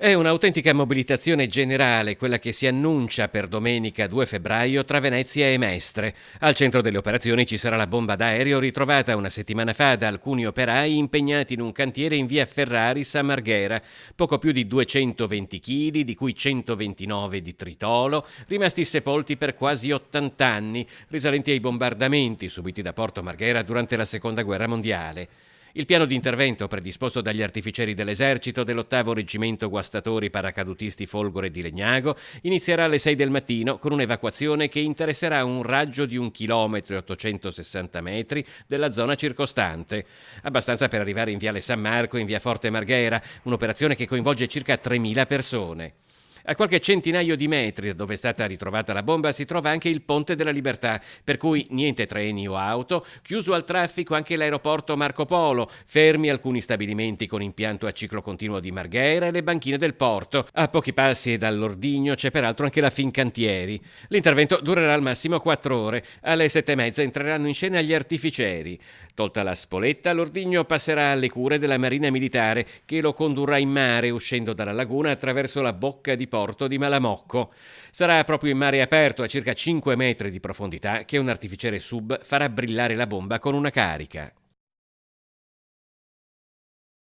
È un'autentica mobilitazione generale quella che si annuncia per domenica 2 febbraio tra Venezia e Mestre. Al centro delle operazioni ci sarà la bomba d'aereo ritrovata una settimana fa da alcuni operai impegnati in un cantiere in via Ferraris a Marghera. Poco più di 220 kg, di cui 129 di tritolo, rimasti sepolti per quasi 80 anni, risalenti ai bombardamenti subiti da Porto Marghera durante la Seconda Guerra Mondiale. Il piano di intervento predisposto dagli artificieri dell'esercito dell'8° Reggimento Guastatori Paracadutisti Folgore di Legnago inizierà alle 6 del mattino con un'evacuazione che interesserà un raggio di 1 chilometro e 860 metri della zona circostante, abbastanza per arrivare in Viale San Marco e in via Forte Marghera, un'operazione che coinvolge circa 3.000 persone. A qualche centinaio di metri da dove è stata ritrovata la bomba si trova anche il Ponte della Libertà, per cui niente treni o auto, chiuso al traffico anche l'aeroporto Marco Polo, fermi alcuni stabilimenti con impianto a ciclo continuo di Marghera e le banchine del porto. A pochi passi dall'ordigno c'è peraltro anche la Fincantieri. L'intervento durerà al massimo 4 ore. Alle 7:30 entreranno in scena gli artificieri. Tolta la spoletta, l'ordigno passerà alle cure della Marina Militare, che lo condurrà in mare uscendo dalla laguna attraverso la bocca di porto di Malamocco. Sarà proprio in mare aperto a circa 5 metri di profondità che un artificiere sub farà brillare la bomba con una carica.